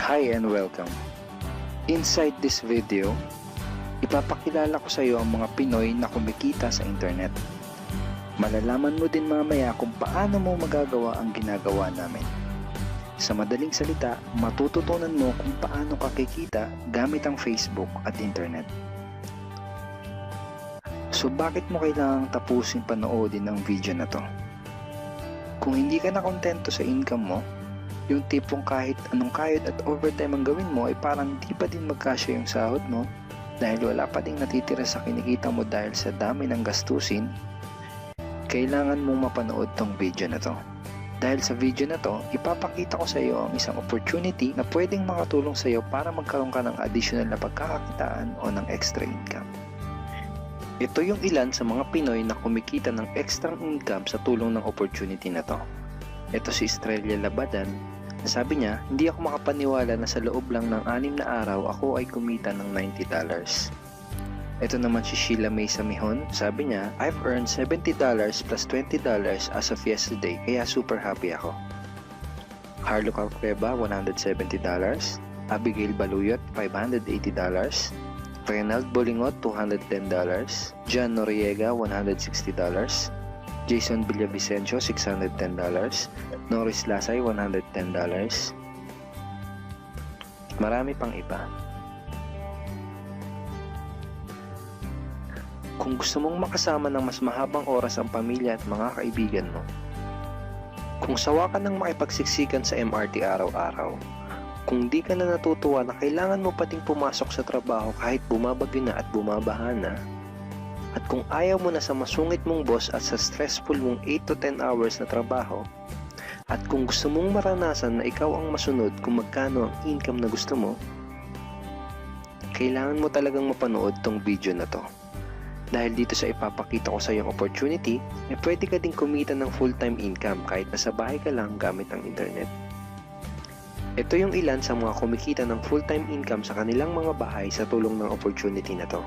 Hi and welcome. Inside this video, ipapakilala ko sa iyo ang mga Pinoy na kumikita sa internet. Malalaman mo din mamaya kung paano mo magagawa ang ginagawa namin. Sa madaling salita, matututunan mo kung paano ka kikita gamit ang Facebook at internet. So bakit mo kailangang tapusin panoodin ang video na to? Kung hindi ka na kontento sa income mo, yung tipong kahit anong kayod at overtime ang gawin mo ay parang di pa din magkasya yung sahod mo dahil wala pa ding natitira sa kinikita mo dahil sa dami ng gastusin, kailangan mong mapanood tong video na to. Dahil sa video na to, ipapakita ko sa iyo ang isang opportunity na pwedeng makatulong sa iyo para magkaroon ka ng additional na pagkakakitaan o ng extra income. Ito yung ilan sa mga Pinoy na kumikita ng extra income sa tulong ng opportunity na to. Ito si Estrella Labadan. Sabi niya, hindi ako makapaniwala na sa loob lang ng 6 na araw ako ay kumita ng $90. Ito naman si Sheila May Samihon. Sabi niya, I've earned $70 plus $20 as of yesterday kaya super happy ako. Harlo Calcueba, $170. Abigail Baluyot, $580. Reynald Bolingot, $210. John Noriega, $160. Jason Villavicencio, $610. Norris Lasay, $110. Marami pang iba. Kung gusto mong makasama ng mas mahabang oras ang pamilya at mga kaibigan mo, kung sawa ka ng makipagsiksikan sa MRT araw-araw, kung di ka na natutuwa na kailangan mo pating pumasok sa trabaho kahit bumabagyo na at bumabaha na, at kung ayaw mo na sa masungit mong boss at sa stressful mong 8 to 10 hours na trabaho, at kung gusto mong maranasan na ikaw ang masunod kung magkano ang income na gusto mo, kailangan mo talagang mapanood tong video na to. Dahil dito sa ipapakita ko sa iyong opportunity, ay pwede ka ding kumita ng full-time income kahit nasa bahay ka lang gamit ang internet. Ito yung ilan sa mga kumikita ng full-time income sa kanilang mga bahay sa tulong ng opportunity na to.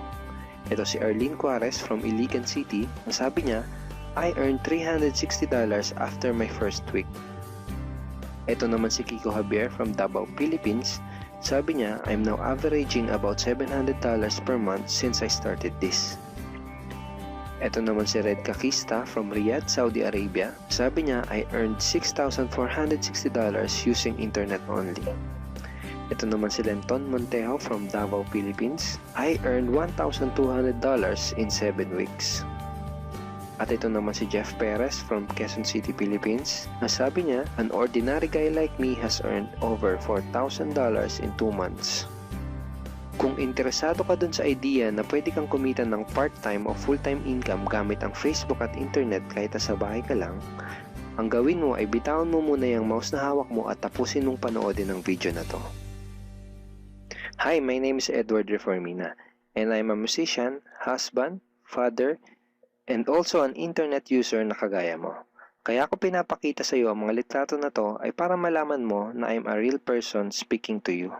Ito si Arlene Juarez from Iligan City. Ang sabi niya, I earned $360 after my first week. Ito naman si Kiko Javier from Davao, Philippines. Sabi niya, I'm now averaging about $700 per month since I started this. Ito naman si Red Kakista from Riyadh, Saudi Arabia. Sabi niya, I earned $6,460 using internet only. Ito naman si Lenton Montejo from Davao, Philippines. I earned $1,200 in 7 weeks. At ito naman si Jeff Perez from Quezon City, Philippines. Sabi niya, an ordinary guy like me has earned over $4,000 in 2 months. Kung interesado ka dun sa idea na pwede kang kumita ng part-time o full-time income gamit ang Facebook at internet kahit sa bahay ka lang, ang gawin mo ay bitawan mo muna yung mouse na hawak mo at tapusin mong panoodin ang video na to. Hi, my name is Edward Reformina, and I'm a musician, husband, father, and also an internet user na kagaya mo. Kaya ako pinapakita sa iyo ang mga litrato na to ay para malaman mo na I'm a real person speaking to you.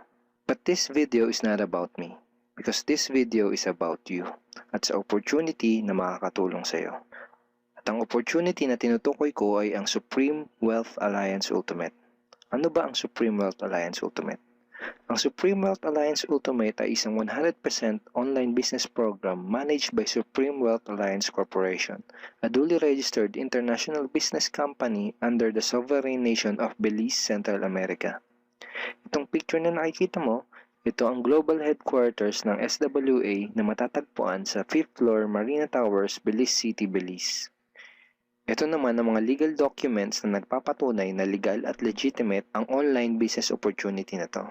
But this video is not about me, because this video is about you, at sa opportunity na makakatulong sa iyo. At ang opportunity na tinutukoy ko ay ang Supreme Wealth Alliance Ultimate. Ano ba ang Supreme Wealth Alliance Ultimate? Ang Supreme Wealth Alliance Ultimate ay isang 100% online business program managed by Supreme Wealth Alliance Corporation, a duly registered international business company under the sovereign nation of Belize, Central America. Itong picture na nakikita mo, ito ang global headquarters ng SWA na matatagpuan sa 5th floor Marina Towers, Belize City, Belize. Ito naman ang mga legal documents na nagpapatunay na legal at legitimate ang online business opportunity na to.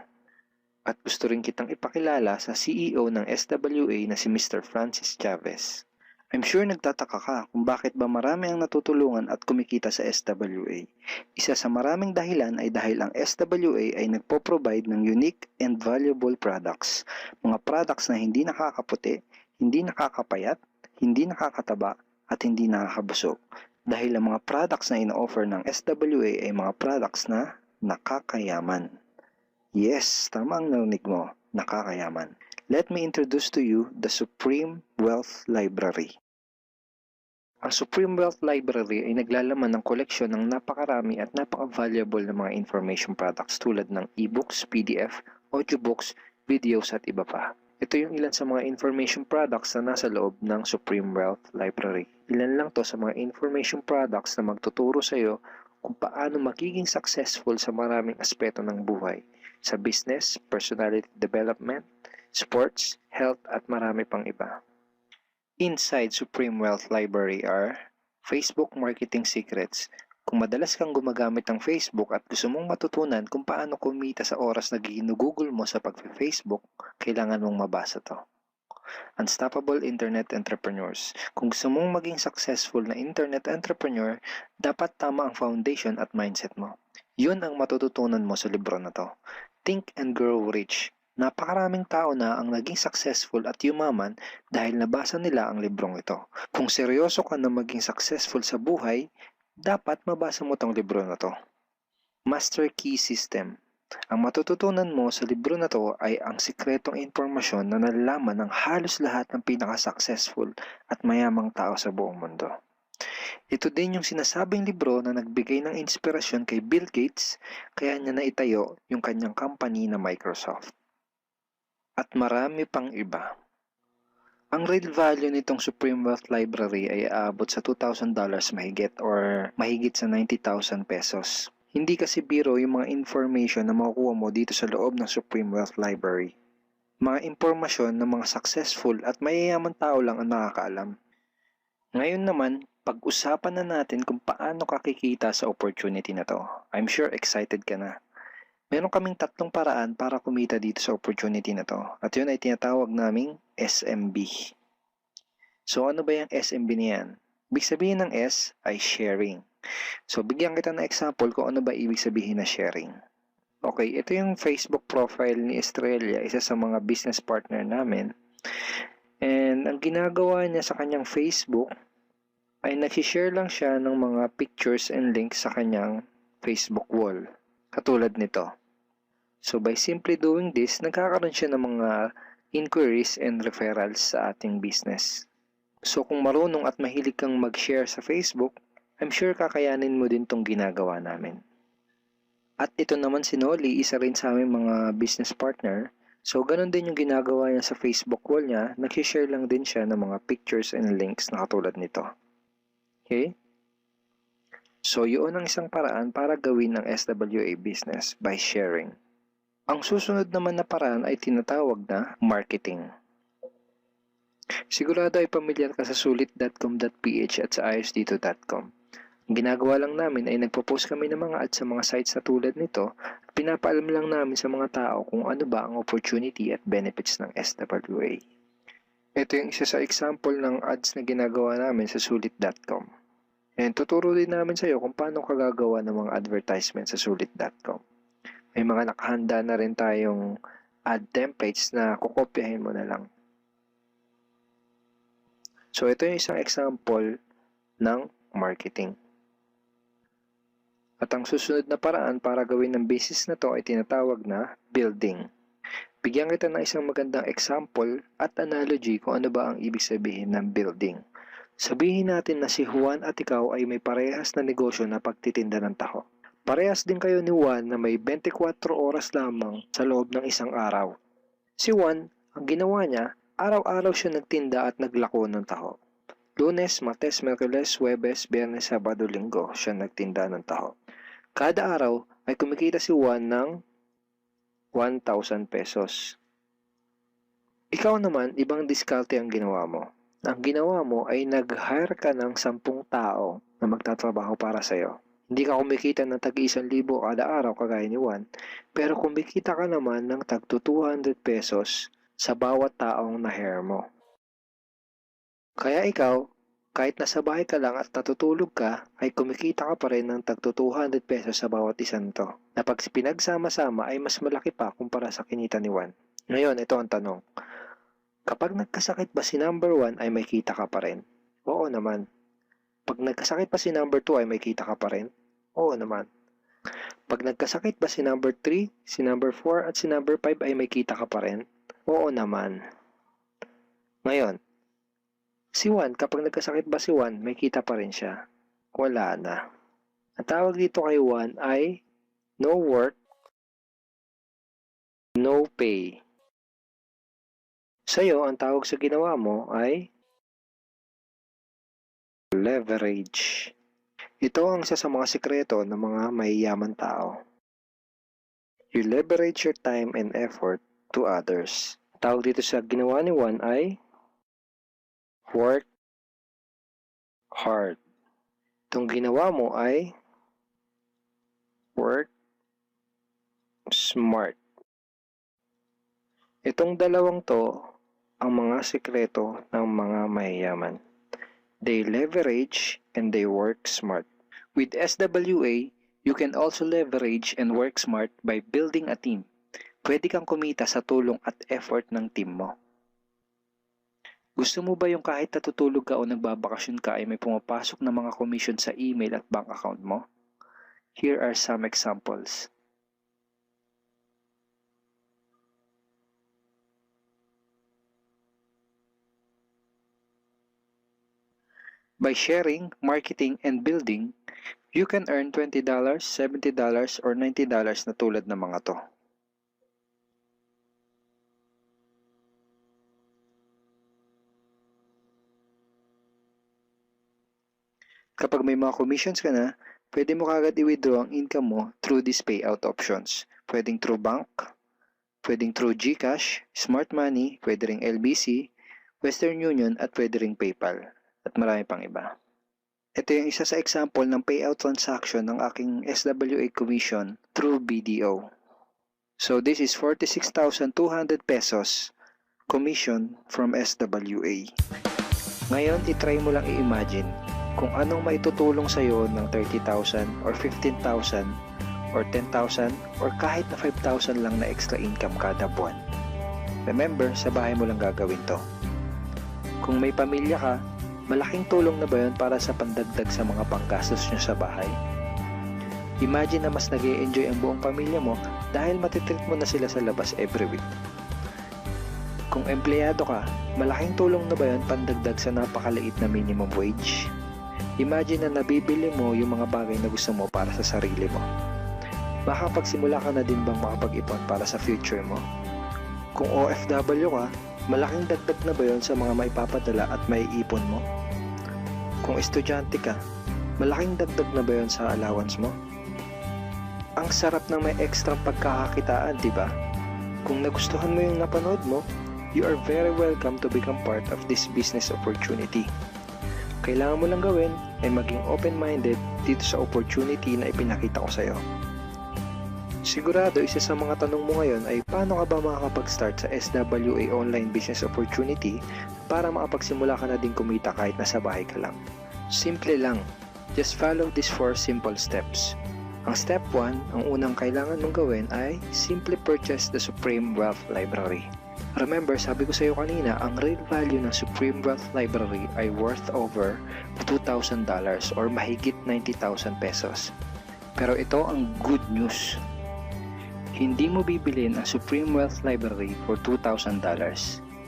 At gusto rin kitang ipakilala sa CEO ng SWA na si Mr. Francis Chavez. I'm sure nagtataka ka kung bakit ba marami ang natutulungan at kumikita sa SWA. Isa sa maraming dahilan ay dahil ang SWA ay nagpo-provide ng unique and valuable products. Mga products na hindi nakakaputi, hindi nakakapayat, hindi nakakataba, at hindi nakakabusog. Dahil ang mga products na ino-offer ng SWA ay mga products na nakakayaman. Yes, tama ang narinig mo, nakakayaman. Let me introduce to you the Supreme Wealth Library. Ang Supreme Wealth Library ay naglalaman ng koleksyon ng napakarami at napaka-valuable na mga information products tulad ng e-books, PDF, audiobooks, videos at iba pa. Ito yung ilan sa mga information products na nasa loob ng Supreme Wealth Library. Ilan lang to sa mga information products na magtuturo sa iyo kung paano magiging successful sa maraming aspeto ng buhay, sa business, personality development, sports, health at marami pang iba. Inside Supreme Wealth Library are Facebook Marketing Secrets. Kung madalas kang gumagamit ng Facebook at gusto mong matutunan kung paano kumita sa oras na ginugugol mo sa pag-Facebook, kailangan mong mabasa to. Unstoppable Internet Entrepreneurs. Kung gusto mong maging successful na internet entrepreneur, dapat tama ang foundation at mindset mo. Yun ang matututunan mo sa libro na to. Think and Grow Rich. Napakaraming tao na ang naging successful at yumaman dahil nabasa nila ang librong ito. Kung seryoso ka na maging successful sa buhay, dapat mabasa mo tong libro na to. Master Key System. Ang matututunan mo sa libro na to ay ang sikretong impormasyon na nalalaman ng halos lahat ng pinaka-successful at mayamang tao sa buong mundo. Ito din yung sinasabing libro na nagbigay ng inspirasyon kay Bill Gates kaya niya naitayo yung kanyang company na Microsoft. At marami pang iba. Ang real value nitong Supreme Wealth Library ay aabot sa $2,000 mahigit or mahigit sa 90,000 pesos. Hindi kasi biro yung mga information na makukuha mo dito sa loob ng Supreme Wealth Library. Mga impormasyon ng mga successful at mayayaman tao lang ang nakakaalam. Ngayon naman, pag-usapan na natin kung paano ka kikita sa opportunity na to. I'm sure excited ka na. Meron kaming 3 paraan para kumita dito sa opportunity na to. At yun ay tinatawag naming SMB. So ano ba yung SMB niyan? Ibig sabihin ng S ay sharing. So bigyan kita ng example kung ano ba ibig sabihin na sharing. Okay, ito yung Facebook profile ni Estrella, isa sa mga business partner namin. And ang ginagawa niya sa kanyang Facebook ay nag-share lang siya ng mga pictures and links sa kanyang Facebook wall. Katulad nito. So by simply doing this, nagkakaroon siya ng mga inquiries and referrals sa ating business. So kung marunong at mahilig kang mag-share sa Facebook, I'm sure kakayanin mo din tong ginagawa namin. At ito naman si Nolly, isa rin sa aming mga business partner. So ganun din yung ginagawa niya sa Facebook wall niya, nag-share lang din siya ng mga pictures and links na katulad nito. Okay? So, yun ang isang paraan para gawin ng SWA business by sharing. Ang susunod naman na paraan ay tinatawag na marketing. Sigurado ay pamilyar ka sa sulit.com.ph at sa isdito.com. Ang ginagawa lang namin ay nagpo-post kami ng mga ads sa mga sites na tulad nito at pinapaalam lang namin sa mga tao kung ano ba ang opportunity at benefits ng SWA. Ito yung isa sa example ng ads na ginagawa namin sa sulit.com. And tuturo din namin sa iyo kung paano ka gagawa ng mga advertisement sa sulit.com. May mga nakahanda na rin tayong ad templates na kukopyahin mo na lang. So ito yung isang example ng marketing. At ang susunod na paraan para gawin ng business na to ay tinatawag na building. Bigyan kita ng isang magandang example at analogy kung ano ba ang ibig sabihin ng building. Sabihin natin na si Juan at ikaw ay may parehas na negosyo na pagtitinda ng taho. Parehas din kayo ni Juan na may 24 oras lamang sa loob ng isang araw. Si Juan, ang ginawa niya, araw-araw siya nagtinda at naglako ng taho. Lunes, Martes, Miyerkules, Huwebes, Biyernes, Sabado, Linggo siya nagtinda ng taho. Kada araw ay kumikita si Juan ng 1,000 pesos. Ikaw naman, ibang diskarte ang ginawa mo. Ang ginawa mo ay nag-hire ka ng 10 tao na magtatrabaho para sa'yo. Hindi ka kumikita ng tag-1,000 kada araw kagaya ni Juan, pero kumikita ka naman ng tag 200 pesos sa bawat taong na-hire mo. Kaya ikaw, kahit nasa bahay ka lang at natutulog ka, ay kumikita ka pa rin ng tag 200 pesos sa bawat isang to, na pag pinagsama-sama ay mas malaki pa kumpara sa kinita ni Juan. Ngayon, ito ang tanong. Kapag nagkasakit ba si number 1 ay may kita ka pa rin? Oo naman. Pag nagkasakit pa si number 2 ay may kita ka pa rin? Oo naman. Pag nagkasakit ba si number 3, si number 4 at si number 5 ay may kita ka pa rin? Oo naman. Ngayon, Si Juan, kapag nagkasakit ba si Juan, may kita pa rin siya. Wala na. Ang tawag dito kay Juan ay no work, no pay. Sa'yo, ang tawag sa ginawa mo ay leverage. Ito ang isa sa mga sikreto ng mga mayayaman tao. You leverage your time and effort to others. Ang tawag dito sa ginawa ni Juan ay work hard. Itong ginawa mo ay work smart. Itong dalawang to ang mga sikreto ng mga mayayaman. They leverage and they work smart. With SWA, you can also leverage and work smart by building a team. Pwede kang kumita sa tulong at effort ng team mo. Gusto mo ba yung kahit natutulog ka o nagbabakasyon ka ay may pumapasok na mga commission sa email at bank account mo? Here are some examples. By sharing, marketing, and building, you can earn $20, $70, or $90 na tulad ng mga to. Kapag may mga commissions ka na, pwede mo kagad i-withdraw ang income mo through these payout options. Pwedeng through bank, pwedeng through GCash, Smart Money, pwede ring LBC, Western Union, at pwede ring PayPal. At marami pang iba. Ito yung isa sa example ng payout transaction ng aking SWA commission through BDO. So this is 46,200 pesos commission from SWA. Ngayon, itry mo lang i-imagine kung anong maitutulong sa'yo ng 30,000 or 15,000 or 10,000 or kahit na 5,000 lang na extra income kada buwan. Remember, sa bahay mo lang gagawin to. Kung may pamilya ka, malaking tulong na ba yun para sa pandagdag sa mga panggastos nyo sa bahay? Imagine na mas nag-e-enjoy ang buong pamilya mo dahil matitreat mo na sila sa labas every week. Kung empleyado ka, malaking tulong na ba yun pandagdag sa napakaliit na minimum wage? Imagine na nabibili mo yung mga bagay na gusto mo para sa sarili mo. Makapagsimula ka na din bang makapag-ipon para sa future mo? Kung OFW ka, malaking dagdag na ba yun sa mga maipapadala at maiipon mo? Kung estudyante ka, malaking dagdag na ba yun sa allowance mo? Ang sarap ng may extra pagkakakitaan, di ba? Kung nagustuhan mo yung napanood mo, you are very welcome to become part of this business opportunity. Kailangan mo lang gawin ay maging open-minded dito sa opportunity na ipinakita ko sa'yo. Sigurado, isa sa mga tanong mo ngayon ay paano ka ba makakapag-start sa SWA online business opportunity para makapagsimula ka na din kumita kahit nasa bahay ka lang. Simple lang. Just follow these 4 simple steps. Ang step 1, ang unang kailangan mong gawin ay simply purchase the Supreme Wealth Library. Remember, sabi ko sa iyo kanina, ang real value ng Supreme Wealth Library ay worth over $2,000 or mahigit 90,000 pesos. Pero ito ang good news. Hindi mo bibilin ang Supreme Wealth Library for $2,000.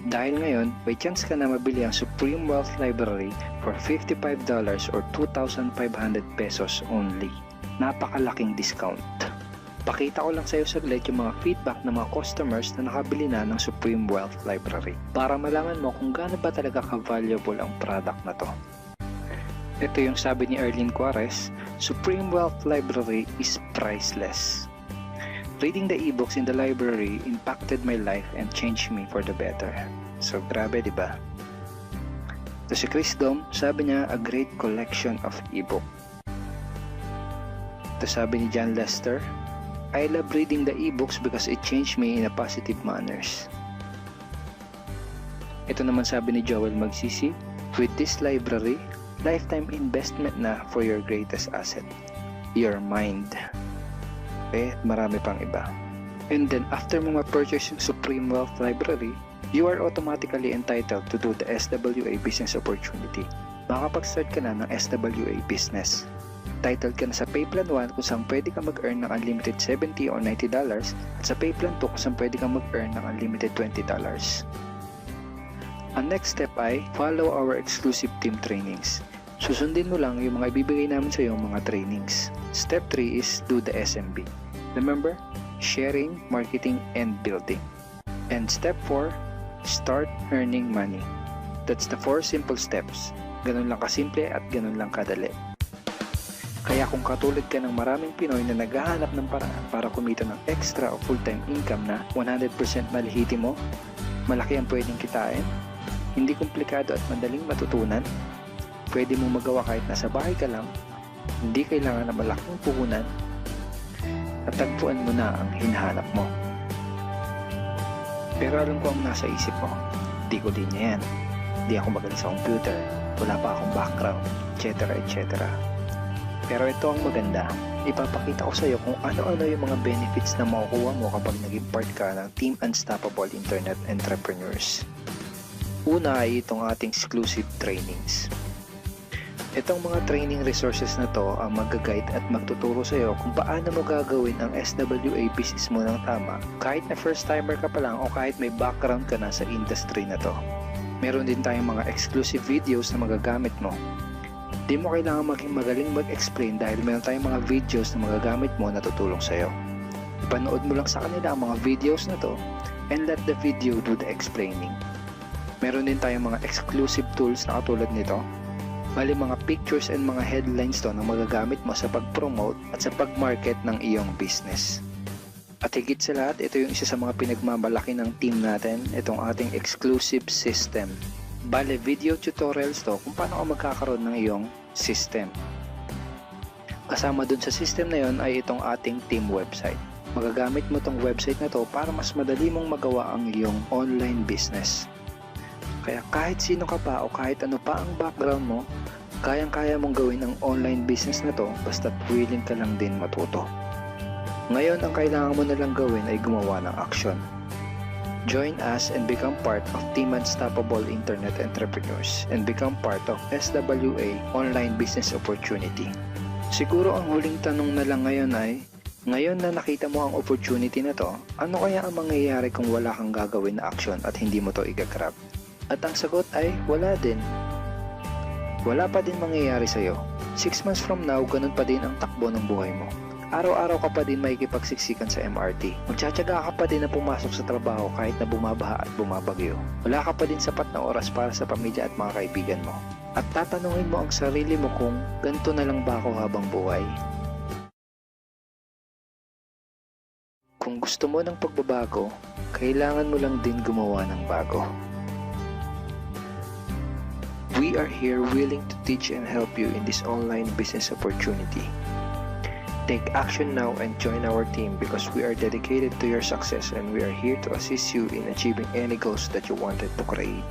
Dahil ngayon, may chance ka na mabili ang Supreme Wealth Library for $55 or 2,500 pesos only. Napakalaking discount. Pakita ko lang sa iyo saglit yung mga feedback ng mga customers na nakabili na ng Supreme Wealth Library para malaman mo kung gaano ba talaga ka-valuable ang product na to. Ito yung sabi ni Erlyn Juarez, Supreme Wealth Library is priceless. Reading the ebooks in the library impacted my life and changed me for the better. So grabe, di ba? Ito si Chris Dom, sabi niya, a great collection of ebook. Ito sabi ni John Lester, I love reading the ebooks because it changed me in a positive manners. Ito naman sabi ni Joel Magsisi, with this library, lifetime investment na for your greatest asset, your mind. Marami pang iba. And then after mo ma-purchase yung Supreme Wealth Library, you are automatically entitled to do the SWA business opportunity. Makapag-start ka na ng SWA business. Titled ka na sa Payplan 1 kung saan pwede ka mag-earn ng unlimited $70 or $90 at sa Payplan 2 kung saan pwede ka mag-earn ng unlimited $20. Ang next step ay follow our exclusive team trainings. Susundin mo lang yung mga ibibigay namin sa iyo mga trainings. Step 3 is do the SMB. Remember, sharing, marketing, and building. And step 4, start earning money. That's the 4 simple steps. Ganun lang kasimple at ganun lang kadali. Kaya kung katulad ka ng maraming Pinoy na naghahanap ng paraan para kumita ng extra o full-time income na 100% malihiti mo, malaki ang pwedeng kitain, hindi komplikado at madaling matutunan, pwede mong magawa kahit nasa bahay ka lang, hindi kailangan na malaking puhunan, at tagpuan mo na ang hinahanap mo. Pero alam ko ang nasa isip mo, di ko din yan, di ako magaling sa computer, wala pa akong background, etc. etc. Pero ito ang maganda, ipapakita ko sa iyo kung ano-ano yung mga benefits na makukuha mo kapag naging part ka ng Team Unstoppable Internet Entrepreneurs. Una ay itong ating exclusive trainings. Itong mga training resources na to ang mag-guide at magtuturo sa iyo kung paano mo gagawin ang SWA business mo ng tama kahit na first timer ka pa lang o kahit may background ka na sa industry na to. Meron din tayong mga exclusive videos na magagamit mo. Di mo kailangan maging magaling mag-explain dahil meron tayong mga videos na magagamit mo na tutulong sa iyo. Ipanood mo lang sa kanila ang mga videos na to and let the video do the explaining. Meron din tayong mga exclusive tools na katulad nito. Bali mga pictures and mga headlines to na magagamit mo sa pag-promote at sa pag-market ng iyong business. At higit sa lahat, ito yung isa sa mga pinagmamalaki ng team natin, itong ating exclusive system. Bale, video tutorials to kung paano ka magkakaroon ng iyong system. Kasama dun sa system na yon ay itong ating team website. Magagamit mo tong website na to para mas madali mong magawa ang iyong online business. Kaya kahit sino ka pa o kahit ano pa ang background mo, kayang-kaya mong gawin ang online business na to basta't willing ka lang din matuto. Ngayon, ang kailangan mo na lang gawin ay gumawa ng action. Join us and become part of Team Unstoppable Internet Entrepreneurs and become part of SWA Online Business Opportunity. Siguro ang huling tanong na lang ngayon ay, ngayon na nakita mo ang opportunity na to, ano kaya ang mangyayari kung wala kang gagawin na action at hindi mo to igagrab? At ang sagot ay, wala din. Wala pa din mangyayari sa'yo. 6 months from now, ganun pa din ang takbo ng buhay mo. Araw-araw ka pa din makikipagsiksikan sa MRT. Magtsatsaga ka pa din na pumasok sa trabaho kahit na bumabaha at bumabagyo. Wala ka pa din sapat na oras para sa pamilya at mga kaibigan mo. At tatanungin mo ang sarili mo kung ganito na lang ba ako habang buhay? Kung gusto mo ng pagbabago, kailangan mo lang din gumawa ng bago. We are here willing to teach and help you in this online business opportunity. Take action now and join our team because we are dedicated to your success and we are here to assist you in achieving any goals that you wanted to create.